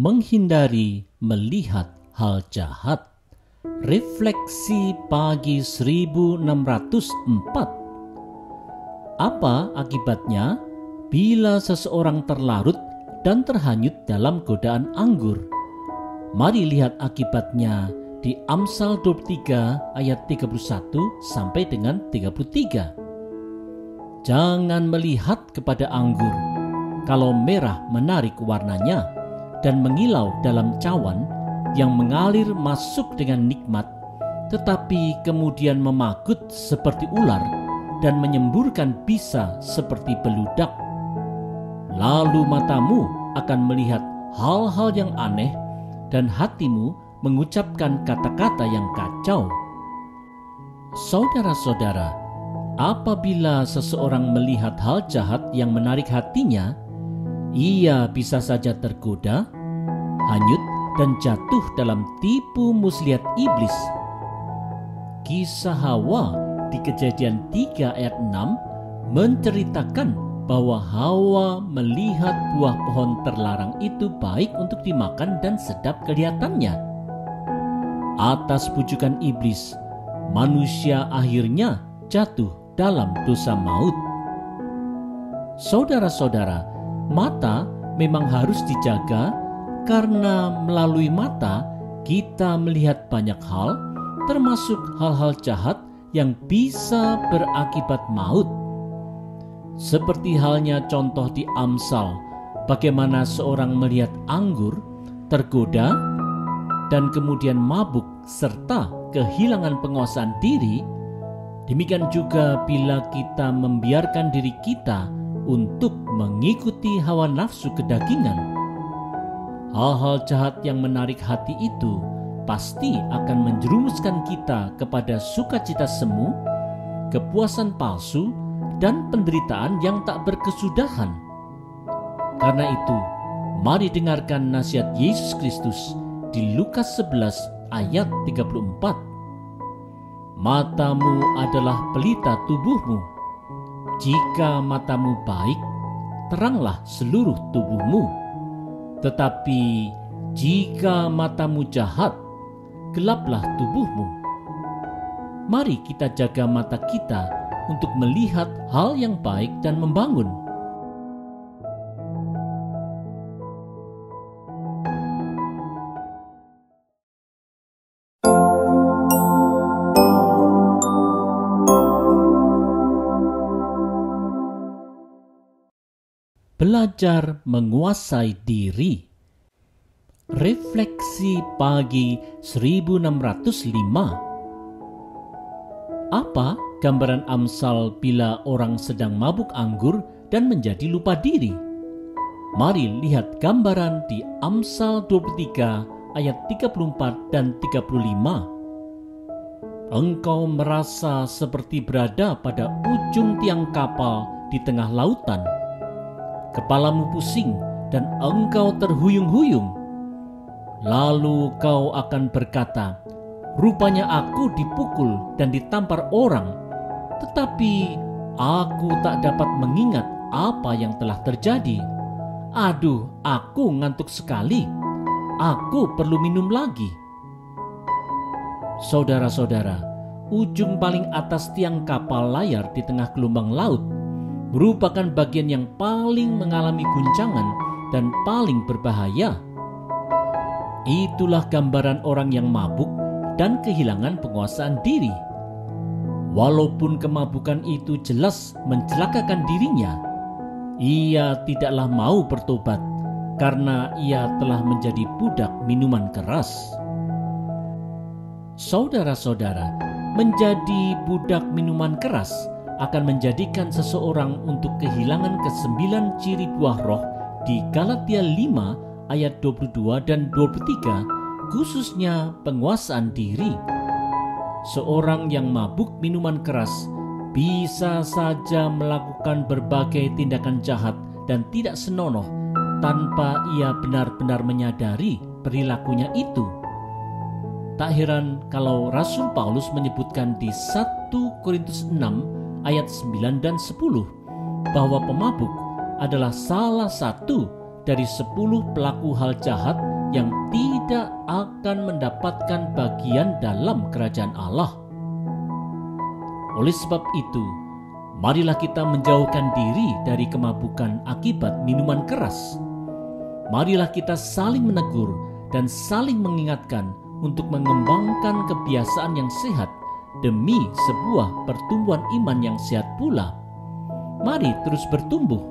menghindari melihat hal jahat. Refleksi pagi 1604. Apa akibatnya bila seseorang terlarut dan terhanyut dalam godaan anggur? Mari lihat akibatnya di Amsal 23 ayat 31 sampai dengan 33. Jangan melihat kepada anggur, kalau merah menarik warnanya dan mengilau dalam cawan yang mengalir masuk dengan nikmat, tetapi kemudian memagut seperti ular dan menyemburkan bisa seperti beludak. Lalu matamu akan melihat hal-hal yang aneh dan hatimu mengucapkan kata-kata yang kacau. Saudara-saudara, apabila seseorang melihat hal jahat yang menarik hatinya, ia bisa saja tergoda, hanyut, dan jatuh dalam tipu muslihat iblis. Kisah Hawa di Kejadian 3 ayat 6 menceritakan bahwa Hawa melihat buah pohon terlarang itu baik untuk dimakan dan sedap kelihatannya. Atas bujukan iblis, manusia akhirnya jatuh dalam dosa maut. Saudara-saudara, mata memang harus dijaga karena melalui mata kita melihat banyak hal, termasuk hal-hal jahat yang bisa berakibat maut. Seperti halnya contoh di Amsal, bagaimana seorang melihat anggur, tergoda, dan kemudian mabuk serta kehilangan penguasaan diri. Demikian juga bila kita membiarkan diri kita untuk mengikuti hawa nafsu kedagingan. Hal-hal jahat yang menarik hati itu pasti akan menjerumuskan kita kepada sukacita semu, kepuasan palsu, dan penderitaan yang tak berkesudahan. Karena itu, mari dengarkan nasihat Yesus Kristus di Lukas 11 ayat 34. Matamu adalah pelita tubuhmu. Jika matamu baik, teranglah seluruh tubuhmu. Tetapi jika matamu jahat, gelaplah tubuhmu. Mari kita jaga mata kita untuk melihat hal yang baik dan membangun. Belajar menguasai diri. Refleksi pagi 1605. Apa gambaran Amsal bila orang sedang mabuk anggur dan menjadi lupa diri? Mari lihat gambaran di Amsal 23 ayat 34 dan 35. Engkau merasa seperti berada pada ujung tiang kapal di tengah lautan. Kepalamu pusing dan engkau terhuyung-huyung. Lalu kau akan berkata, rupanya aku dipukul dan ditampar orang, tetapi aku tak dapat mengingat apa yang telah terjadi. Aduh, aku ngantuk sekali. Aku perlu minum lagi. Saudara-saudara, ujung paling atas tiang kapal layar di tengah gelombang laut merupakan bagian yang paling mengalami guncangan dan paling berbahaya. Itulah gambaran orang yang mabuk dan kehilangan penguasaan diri. Walaupun kemabukan itu jelas mencelakakan dirinya, ia tidaklah mau bertobat karena ia telah menjadi budak minuman keras. Saudara-saudara, menjadi budak minuman keras akan menjadikan seseorang untuk kehilangan kesembilan ciri buah roh di Galatia 5 ayat 22 dan 23, khususnya penguasaan diri. Seorang yang mabuk minuman keras bisa saja melakukan berbagai tindakan jahat dan tidak senonoh tanpa ia benar-benar menyadari perilakunya itu. Tak heran kalau Rasul Paulus menyebutkan di 1 Korintus 6 ayat 9 dan 10 bahwa pemabuk adalah salah satu dari 10 pelaku hal jahat yang tidak akan mendapatkan bagian dalam kerajaan Allah. Oleh sebab itu, marilah kita menjauhkan diri dari kemabukan akibat minuman keras. Marilah kita saling menegur dan saling mengingatkan untuk mengembangkan kebiasaan yang sehat demi sebuah pertumbuhan iman yang sehat pula. Mari terus bertumbuh